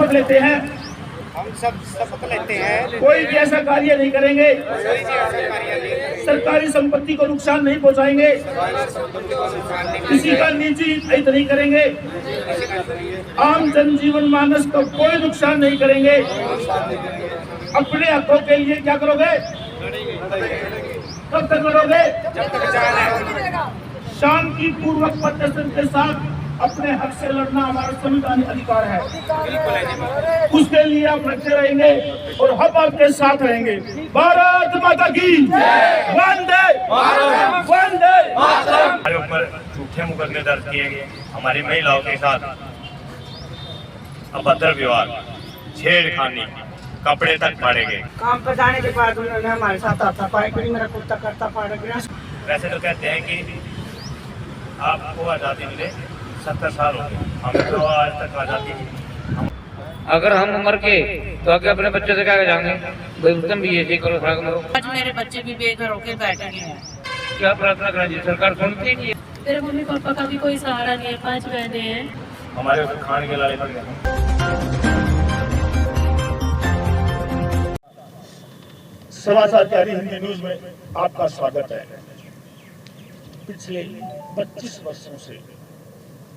शपथ लेते हैं, हम सब शपथ लेते हैं कोई भी ऐसा कार्य नहीं करेंगे, कोई भी ऐसा कार्य नहीं करेंगे, सरकारी संपत्ति को नुकसान नहीं पहुंचाएंगे, किसी का निजी हित नहीं करेंगे, आम जनजीवन मानस को कोई नुकसान नहीं करेंगे। अपने हकों के लिए क्या करोगे? कब तक लड़ोगे? जब तक जान है। शांति पूर्वक प्रदर्शन के साथ अपने हक से लड़ना हमारा संवैधानिक अधिकार है। उसके लिए आप लड़ते रहेंगे और हम आपके साथ रहेंगे। भारत माता की वंदे वंदे। हमारे ऊपर झूठे मुकदमे दर्ज किए गए, हमारी महिलाओं के साथ अभद्र व्यवहार, छेड़खानी, कपड़े तक फाड़े गए। काम पर जाने के बाद उन्होंने हमारे साथ हाथापाई करी, मेरा कुत्ता करता फाड़ गया। वैसे तो कहते हैं कि आपको आज़ादी मिले 70 साल हो गए, हमें तो आज तक आज़ादी नहीं। अगर हम उम्र के तो आगे अपने बच्चों से क्या जाएंगे? भाई तुम भी ऐसे करो, करो। आज मेरे बच्चे भी बेघर होकर बैठे हैं। क्या प्रार्थना करें? सरकार सुनती नहीं है। मेरे मम्मी पापा का भी कोई सहारा नहीं है, 5 बहनें हैं। हमारे ऊपर खाने के लाले पड़ गए। समाचार जारी हिंदी न्यूज में आपका स्वागत है। पिछले 25 वर्षों से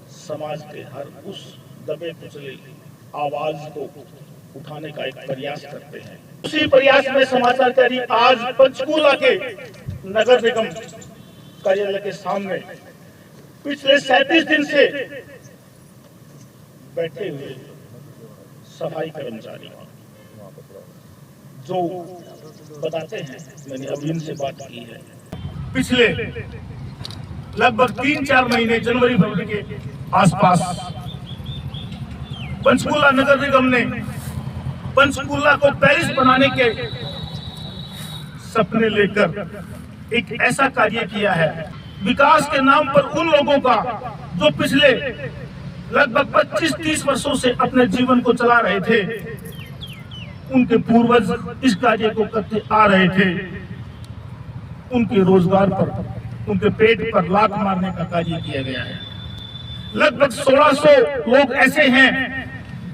समाज के हर उस दबे कुचले आवाज को उठाने का एक प्रयास करते हैं। उसी प्रयास में समाचार जारी आज पंचकूला के नगर निगम कार्यालय के सामने पिछले 37 दिन से बैठे हुए सफाई कर्मचारी जो बताते हैं, मैंने अभी इनसे बात की है, पिछले लगभग 3-4 महीने जनवरी फरवरी के आसपास पंचकूला नगर निगम ने पंचकूला को पेरिस बनाने के सपने लेकर एक ऐसा कार्य किया है। विकास के नाम पर उन लोगों का जो पिछले लगभग 25-30 वर्षों से अपने जीवन को चला रहे थे, उनके पूर्वज इस कार्य को करते आ रहे थे, उनके रोजगार पर, उनके पेट पर लात मारने का कार्य किया गया है। लगभग 1600 लोग ऐसे हैं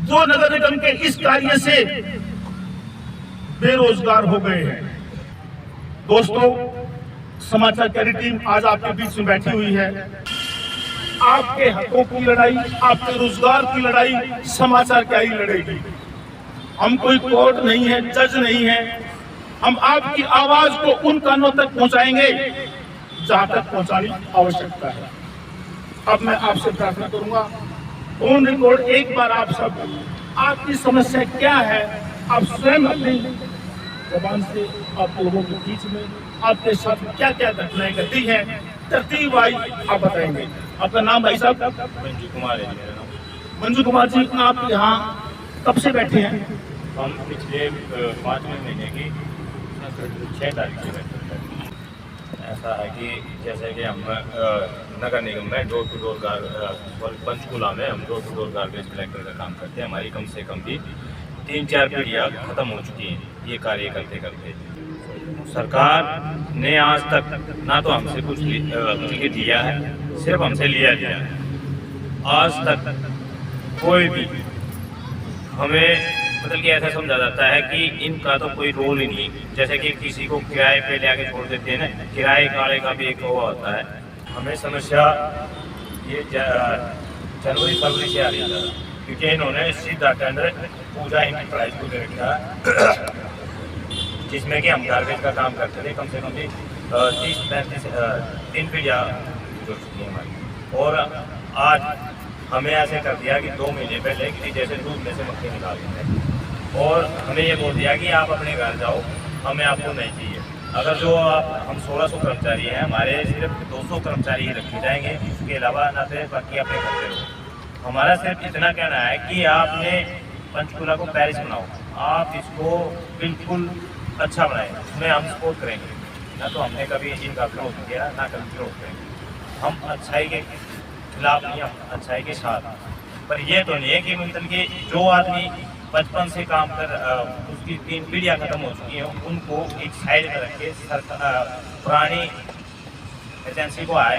जो नगर निगम के इस कार्य से बेरोजगार हो गए हैं। दोस्तों, समाचार जारी टीम आज आपके बीच में बैठी हुई है। आपके हकों की लड़ाई, आपके रोजगार की लड़ाई समाचार जारी लड़ेगी। हम कोई कोर्ट नहीं है, जज नहीं है। हम आपकी आवाज को उन कानों तक पहुंचाएंगे जहां तक पहुंचानी आवश्यकता है। अब मैं आपसे प्रार्थना करूंगा, फोन रिकॉर्ड एक बार आप सब, आपकी समस्या क्या है, आप स्वयं अपनी जबान से आप लोगों के बीच में आपके साथ क्या क्या घटनाएं घटी हैं, तरतीब आई आप बताएंगे। आपका नाम भाई साहब? मंजू कुमार है मेरा नाम। मंजू कुमार जी, आप यहाँ कब से बैठे हैं? हम पिछले 5वें महीने की 6 तारीख से बैठे हैं। ऐसा है कि जैसे कि हम नगर निगम में डोर टू डोर पंचकूला में हम door to door garbage collector का काम करते हैं। हमारी कम से कम भी 3-4 पीढ़ियाँ खत्म हो चुकी हैं ये कार्य करते करते। सरकार ने आज तक ना तो हमसे कुछ लिया है, सिर्फ हमसे लिया है। आज तक कोई भी हमें मतलब कि ऐसा समझा जाता है कि इनका तो कोई रोल ही नहीं। जैसे कि किसी को किराए पे ले आके छोड़ देते हैं ना, किराए काड़े का भी एक वो होता है। हमें समस्या ये जनवरी फरवरी से आ रही है, क्योंकि इन्होंने सीधा टेंडर पूजा इंटरप्राइज को दे रखा है, जिसमें कि हम गार्बेज का काम करते थे। कम से कम 30-35 3 पीढ़ियाँ जुड़ चुकी हैं हमारी। और आज हमें ऐसे कर दिया कि 2 महीने पहले कि जैसे दूध में से मक्खी निकाल देते हैं, और हमें ये बोल दिया कि आप अपने घर जाओ, हमें आपको नहीं चाहिए। अगर जो हम 1600 कर्मचारी हैं, हमारे सिर्फ 200 कर्मचारी ही रखे जाएंगे, उसके अलावा ना तो बाकी अपने घर पे रहो। हमारा सिर्फ इतना कहना है कि आपने पंचकूला को पेरिस बनाओ, आप इसको बिल्कुल अच्छा बनाएं, उसमें हम सपोर्ट करेंगे। ना तो हमने कभी इनका विरोध किया, ना कभी विरोध करेंगे। हम अच्छाई के खिलाफ नहीं, हम अच्छाई के साथ। पर यह तो नहीं है कि मतलब कि जो आदमी बचपन से काम कर उसकी 3 पीढ़ियाँ खत्म हो चुकी हैं, उनको एक साइड में रख के पुरानी एजेंसी को आए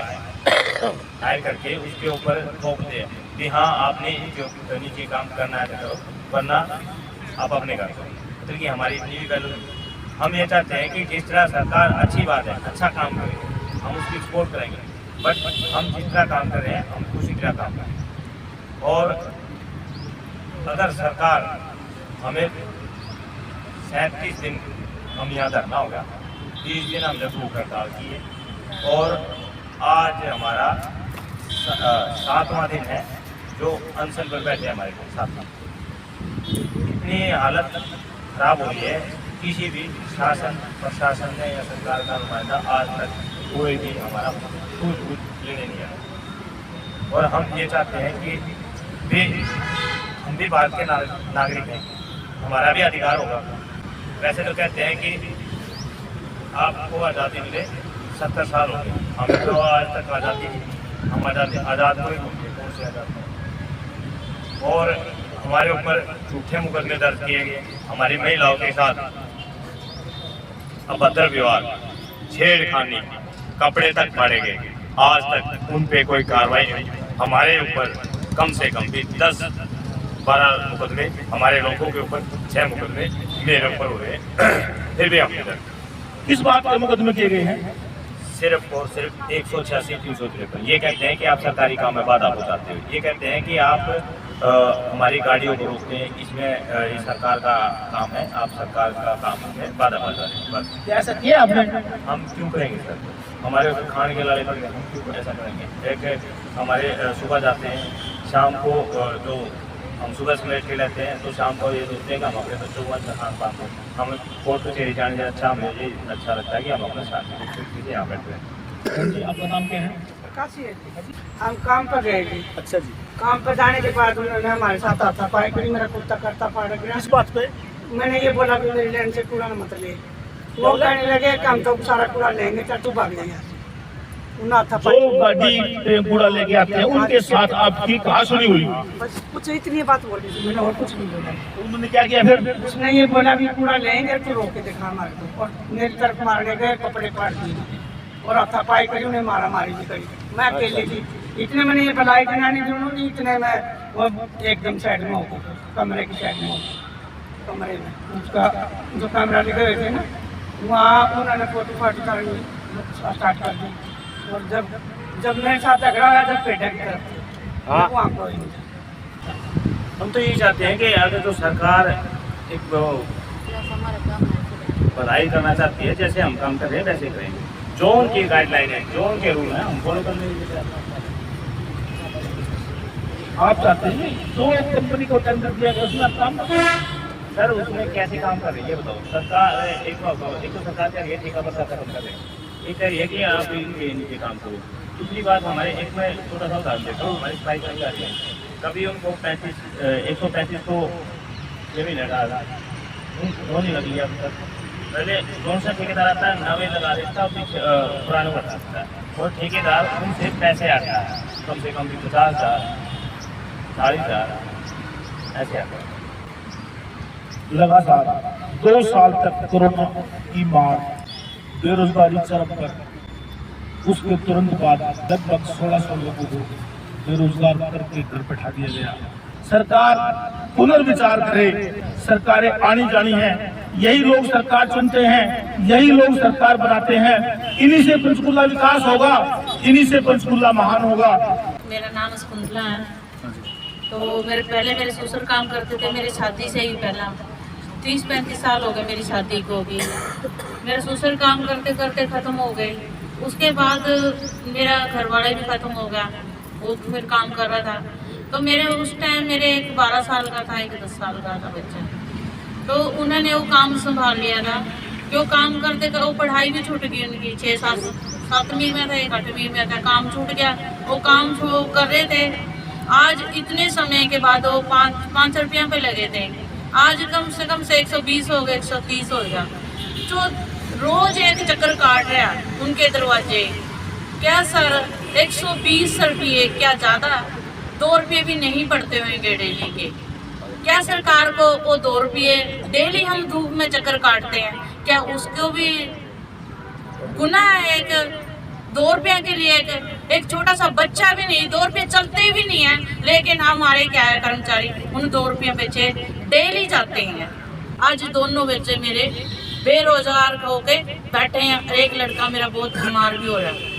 हायर करके उसके ऊपर थोपते हैं कि हाँ आपने जो नीचे काम करना है तो करो, वरना आप अपने घर करो। मतलब कि हमारी इतनी भी वैल्यू नहीं। हम ये चाहते हैं कि जिस तरह सरकार अच्छी बात है, अच्छा काम करे, हम उसकी सपोर्ट करेंगे, बट हम जिस तरह काम कर रहे हैं हम उसी तरह काम करें। और अगर सरकार हमें 37 दिन हम यहाँ धरना होगा, 30 दिन हमने भूख हड़ताल की है और आज हमारा 7वां दिन है जो अनशन पर बैठे हमारे साथ। इतनी हालत खराब हो रही है, किसी भी शासन प्रशासन ने या सरकार का नुमाइंदा आज तक कोई भी हमारा कुछ लेने नहीं आया। और हम ये चाहते हैं कि हम भी भारत के नागरिक हैं, हमारा भी अधिकार होगा। वैसे तो कहते हैं कि आपको आज़ादी मिले 70 साल हो गए, हमें तो आज तक आज़ादी, हम आज़ाद को ही घूमते कौन से आज़ाद। और हमारे ऊपर झूठे मुकदमे दर्ज किए गए, हमारी महिलाओं के साथ अभद्र व्यवहार, छेड़खानी, कपड़े तक फाड़े गए, आज तक उन पे कोई कार्रवाई नहीं। हमारे ऊपर कम से कम भी 10-12 मुकदमे, हमारे लोगों के ऊपर 6 मुकदमे मेरे ऊपर हो रहे हैं, फिर भी हम किस बात के मुकदमे किए गए हैं? सिर्फ और सिर्फ 186-353। ये कहते हैं कि आप सरकारी काम में बाधा पहुंचाते हो, ये कहते हैं कि आप हमारी गाड़ियों को रोकते हैं, इसमें ये सरकार का काम है, आप सरकार का काम है बाधा पहुंचा रहे हैं। बस ऐसा किया आपने? हम क्यों करेंगे सर? हमारे ऊपर खाने के लाले पर हम क्यों ऐसा करेंगे? एक हमारे सुबह जाते हैं, शाम को जो हम सुबह समेट के लेते हैं तो शाम को ये सोचते हैं कि हम अपने बच्चों को अच्छा खान पान को, हम कोर्ट कचहरी जाने से अच्छा हमें ये अच्छा लगता है कि हम अपने साथ यहाँ बैठे हैं। जी, आपका नाम क्या है? काशी है। हम काम पर गए थे, अच्छा जी, काम पर जाने के बाद उन्होंने हमारे साथ हाथापाई करी, मेरा कुत्ता करता फाड़ गया। किस बात पे? मैंने ये बोला कि मेरी लैंड से कूड़ा मत ले। वो कहने लगे कि हम तो सारा कूड़ा लेंगे, चल तू भाग जाएगा। जो गाड़ी पे कूड़ा लेके आते हैं उनके साथ आपकी कहा सुनी हुई? बस कुछ इतनी बात बोली थी, मैंने और कुछ नहीं बोला। उन्होंने क्या किया फिर? उसने ये बोला कि कूड़ा लेंगे तो रोक के दिखा हमारे को, और मेरी तरफ मारने गए, कपड़े फाड़ दिए और हाथापाई करी, उन्हें मारा मारी भी करी। मैं अकेले थी, इतने मैंने ये भलाई बनानी दोनों की, इतने में वो एकदम साइड में हो गई, कमरे की साइड में हो गई, कमरे में उसका जो कैमरा लगे हुए थे ना, वहाँ उन्होंने फोटो फाटो करनी स्टार्ट कर दी। और जब मेरे साथ झगड़ा हुआ जब पेटा की तरफ थे, वहाँ कोई नहीं। हम तो यही चाहते हैं कि अगर तो सरकार एक भलाई करना चाहती है, जैसे हम काम कर रहे हैं वैसे करेंगे। जो उनकी गाइडलाइन है, जो उनके रूल हैं, हम फॉलो करने के लिए। आप चाहते हैं जो कंपनी को टेंडर दिया गया उसमें आप काम सर उसमें कैसे काम कर रही है ये बताओ। सरकार एक तो सरकार क्या है, ठेका पर खत्म कर रहे हैं, एक है कि आप इनके नीचे काम करो। दूसरी बात हमारे एक मैं छोटा सा उदाहरण देता हूँ, हमारी सफाई कर्मचारी है, कभी उनको 135 को जमीन डाला नहीं लगी अब तक। पहले कौन सा ठेकेदार आता है, नवे लगा देता है, पुराने को हटा देता है, और ठेकेदार उनसे पैसे आता है कम से कम भी 50,000 40,000 ऐसे आता है। लगातार 2 साल तक कोरोना की मार, बेरोजगारी चरम पर, उसके तुरंत बाद लगभग 1600 लोगों को बेरोजगार करके घर बैठा दिया गया। सरकार पुनर्विचार करे, सरकारें आनी जानी हैं, यही लोग सरकार चुनते हैं, यही लोग सरकार बनाते हैं, इन्हीं से पंचकुला विकास होगा, इन्हीं से पंचकुला महान होगा। मेरा नाम शकुंतला है। तो मेरे ससुर काम करते थे, मेरी शादी से ही पहला 30-35 साल हो गए मेरी शादी को भी। मेरे ससुर काम करते करते ख़त्म हो गए, उसके बाद मेरा घरवाला भी ख़त्म हो गया, वो फिर काम कर रहा था। तो मेरे उस टाइम मेरे एक 12 साल का था, एक 10 साल का था बच्चा। तो उन्होंने वो काम संभाल लिया था, जो काम करते कर वो पढ़ाई भी छूट गई उनकी, 6-7वीं में था, एक 8वीं में था, काम छूट गया। वो काम कर रहे थे, आज इतने समय के बाद वो 5 रुपया पे लगे थे, आज कम से 120 हो गए, 130 हो गया। जो रोज एक चक्कर काट रहा उनके दरवाजे, क्या सर 120 रुपये क्या ज़्यादा? 2 रुपये भी नहीं पड़ते हुए गेड़े के, क्या सरकार को वो 2 रुपये डेली हम धूप में चक्कर काटते हैं, क्या उसको भी गुनाह है? एक ₹2 के लिए एक छोटा सा बच्चा भी नहीं, ₹2 चलते भी नहीं है, लेकिन हमारे क्या है कर्मचारी उन ₹2 पीछे डेली जाते हैं। आज दोनों बच्चे मेरे बेरोजगार होके बैठे हैं। एक लड़का मेरा बहुत बीमार भी हो रहा है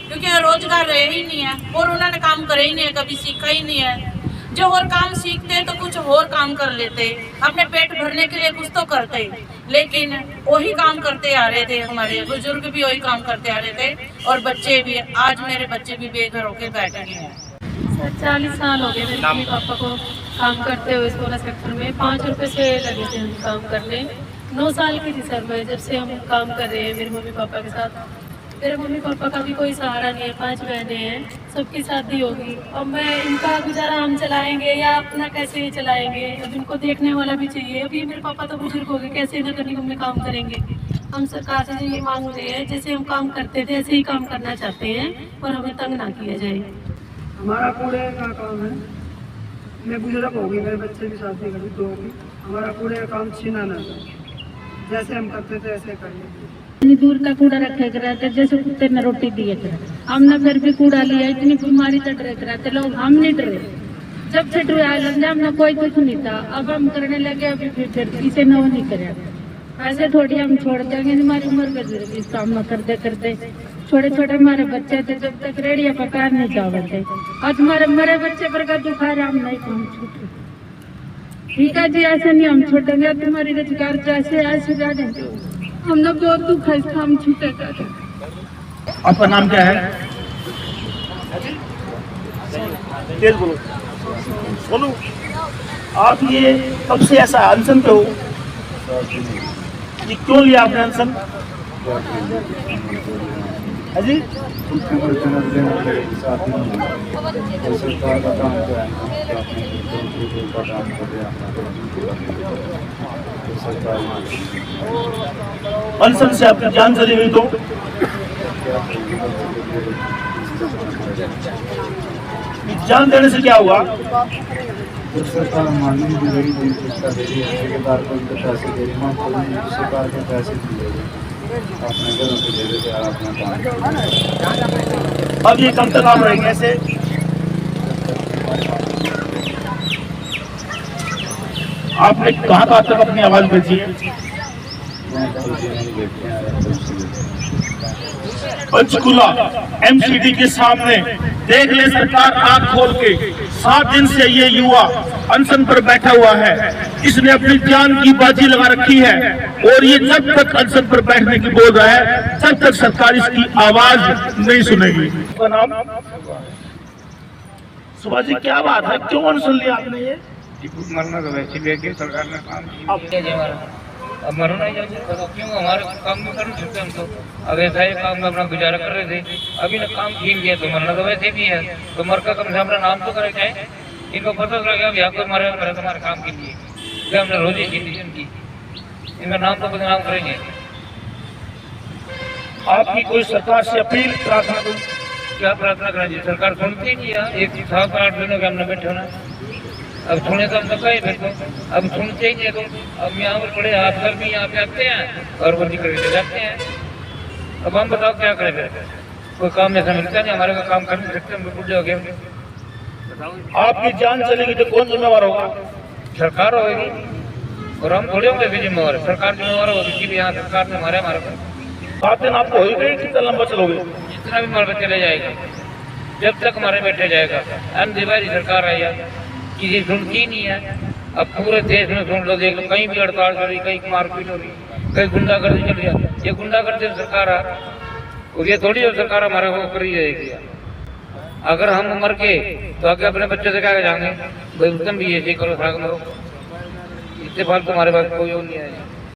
क्योंकि रोजगार रहे ही नहीं है और उन्होंने काम करे ही नहीं है, कभी सीखा ही नहीं है। जो और काम सीखते तो कुछ और काम कर लेते, अपने पेट भरने के लिए कुछ तो करते, लेकिन वही काम करते आ रहे थे। हमारे बुजुर्ग भी वही काम करते आ रहे थे और बच्चे भी। आज मेरे बच्चे भी बेघर होकर बैठे हैं। सर 40 साल हो गए मेरे मम्मी पापा को काम करते हुए 16 सेक्टर में। ₹5 से लगे थे हम काम करने। 9 साल की थी सर मैं जब से हम काम कर रहे हैं मेरे मम्मी पापा के साथ। मेरे मम्मी पापा का भी कोई सहारा नहीं है, 5 बहनें हैं, सबकी शादी होगी। अब मैं इनका गुजारा हम चलाएंगे या अपना कैसे चलाएंगे? अब इनको देखने वाला भी चाहिए। अभी मेरे पापा तो बुजुर्ग हो गए, कैसे नगर निगम में काम करेंगे? हम सरकार से ये मांग रहे हैं जैसे हम काम करते थे ऐसे ही काम करना चाहते हैं और हमें तंग ना किया जाए। हमारा कूड़े का काम है। मैं बुजुर्ग हो गई, मेरे बच्चे की शादी करी 2 की। हमारा कूड़े का काम छीना ना, जैसे हम करते थे ऐसे कर लेते। इतनी दूर का कूड़ा रखे कराते जैसे कुत्ते ने रोटी दिए थे। हमने फिर भी कूड़ा लिया, इतनी बीमारी से डरे कराते लोग। हम नहीं डरे, जब से डरे हमने कोई कुछ नहीं था। अब हम करने लगे, अभी फिर किसी ने वो नहीं करे। ऐसे थोड़ी हम छोड़ देंगे, हमारी उम्र के इस काम में करते करते छोटे छोटे हमारे बच्चे थे, जब तक रेडियो पर पैर नहीं चावते थे। आज हमारे बच्चे पर का दुखा रहा, हम नहीं काम छूटे। ठीक है जी, ऐसे नहीं हम छोड़ेंगे। तुम्हारी रोजगार जैसे ऐसे जा देंगे, हमने बहुत दुख है, हम छूटेगा। आपका नाम क्या है? तेज बोलो। बोलो। आप ये कब से ऐसा अनशन पे हो? ये क्यों लिया आपने अनशन? जी अनशन से आपकी जान चली गई तो जान देने से क्या हुआ? सरकार माननी दे रही है, उसका दे रही है, ठेकेदार को उनके पैसे दे रही है, सरकार के पैसे दिए अपने घरों से दे देते यार अपना काम। अब ये कब तक आप रहेंगे ऐसे? आपने कहाँ तक अपनी आवाज भेजी है? पंचकुला एमसीडी के सामने देख ले सरकार आंख खोल के। 7 दिन से ये युवा अनशन पर बैठा हुआ है, इसने अपनी जान की बाजी लगा रखी है और ये जब तक अनशन पर बैठने की बोल रहा है तब तक सरकार इसकी आवाज नहीं सुनेगी। सुभाष जी, क्या बात है, क्यों अनशन लिया आपने? ये मरना तो वैसे भी सरकार ने काम किया, अब मरना ही तो क्यों? हमारे काम में कर सकते हम तो। अब ऐसा ही काम में अपना गुजारा कर रहे थे, अभी ना काम छीन लिया तो मरना तो वैसे भी है। तो मर का कम से अपना नाम तो करे चाहे, इनको पता चला गया यहाँ कोई मरे तुम्हारे काम के लिए, क्या हमने रोजी छीन ली इनकी, इनका नाम तो बदनाम करेंगे। आपकी कोई सरकार से अपील प्रार्थना करूं? क्या प्रार्थना करें? सरकार सुनती ही नहीं है। एक 7-8 दिनों के हमने बैठे होना, अब सुने तो हम तो कहे फिर तो, अब सुनते ही नहीं तो। अब यहाँ पर बड़े हाथ कर भी यहाँ पे आते हैं और वो निकल के जाते हैं। अब हम बताओ क्या करें फिर? कोई काम ऐसा मिलता नहीं, हमारे को काम कर नहीं सकते, हम बुढ़े हो गए। आपकी जान चलेगी तो कौन जिम्मेवार होगा? सरकार होगी और हम थोड़े होंगे भी जिम्मेवार, सरकार जिम्मेवार होगी। इसीलिए यहाँ सरकार ने हमारे 7 दिन आपको हो गए, कितना लंबा चलोगे? जितना भी मर चले जाएगा, जब तक हमारे बैठे जाएगा। अनदिवाली सरकार आई है, किसी सुनती नहीं है। अब पूरे देश में सुन लो, देख लो, कहीं भी हड़ताल चल रही, कहीं मारपीट हो रही, कहीं गुंडागर्दी चल रही है। ये गुंडागर्दी सरकार है और ये थोड़ी सरकार हमारे को कर ही रहेगी। अगर हम मर के तो आगे अपने बच्चों से क्या जाएंगे? भाई तुम भी ये करो, इससे फालतू तुम्हारे पास कोई और नहीं है।